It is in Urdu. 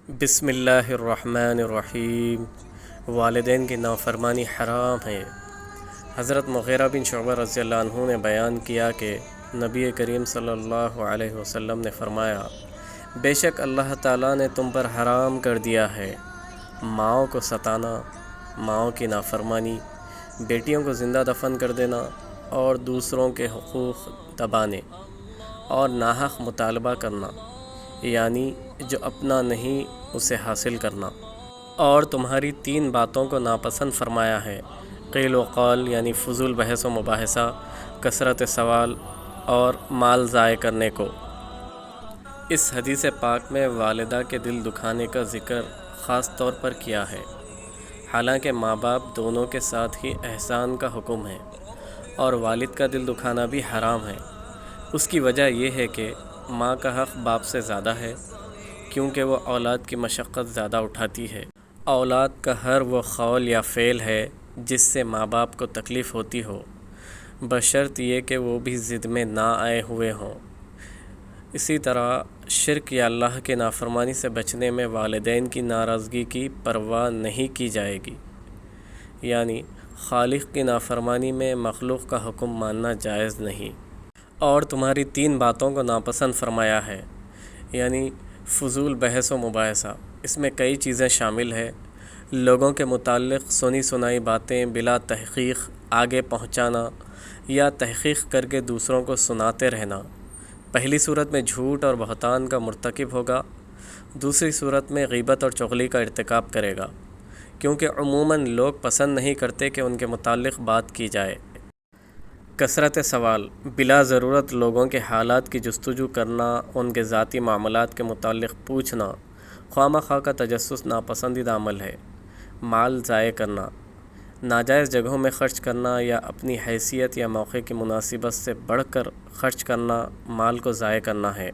بسم اللہ الرحمن الرحیم۔ والدین کی نافرمانی حرام ہے۔ حضرت مغیرہ بن شعبہ رضی اللہ عنہ نے بیان کیا کہ نبی کریم صلی اللہ علیہ وسلم نے فرمایا، بے شک اللہ تعالیٰ نے تم پر حرام کر دیا ہے ماؤں کو ستانا، ماؤں کی نافرمانی، بیٹیوں کو زندہ دفن کر دینا اور دوسروں کے حقوق دبانے اور ناحق مطالبہ کرنا، یعنی جو اپنا نہیں اسے حاصل کرنا، اور تمہاری 3 باتوں کو ناپسند فرمایا ہے، قیل و قال یعنی فضول بحث و مباحثہ، کثرت سوال اور مال ضائع کرنے کو۔ اس حدیث پاک میں والدہ کے دل دکھانے کا ذکر خاص طور پر کیا ہے، حالانکہ ماں باپ دونوں کے ساتھ ہی احسان کا حکم ہے، اور والد کا دل دکھانا بھی حرام ہے۔ اس کی وجہ یہ ہے کہ ماں کا حق باپ سے زیادہ ہے، کیونکہ وہ اولاد کی مشقت زیادہ اٹھاتی ہے۔ اولاد کا ہر وہ قول یا فعل ہے جس سے ماں باپ کو تکلیف ہوتی ہو، بشرط یہ کہ وہ بھی ضد میں نہ آئے ہوئے ہوں۔ اسی طرح شرک یا اللہ کے نافرمانی سے بچنے میں والدین کی ناراضگی کی پرواہ نہیں کی جائے گی، یعنی خالق کی نافرمانی میں مخلوق کا حکم ماننا جائز نہیں۔ اور تمہاری 3 باتوں کو ناپسند فرمایا ہے، یعنی فضول بحث و مباحثہ۔ اس میں کئی چیزیں شامل ہیں، لوگوں کے متعلق سنی سنائی باتیں بلا تحقیق آگے پہنچانا یا تحقیق کر کے دوسروں کو سناتے رہنا۔ پہلی صورت میں جھوٹ اور بہتان کا مرتکب ہوگا، دوسری صورت میں غیبت اور چغلی کا ارتکاب کرے گا، کیونکہ عموماً لوگ پسند نہیں کرتے کہ ان کے متعلق بات کی جائے۔ کثرت سوال، بلا ضرورت لوگوں کے حالات کی جستجو کرنا، ان کے ذاتی معاملات کے متعلق پوچھنا، خواہ مخواہ کا تجسس ناپسندیدہ عمل ہے۔ مال ضائع کرنا، ناجائز جگہوں میں خرچ کرنا یا اپنی حیثیت یا موقع کی مناسبت سے بڑھ کر خرچ کرنا مال کو ضائع کرنا ہے۔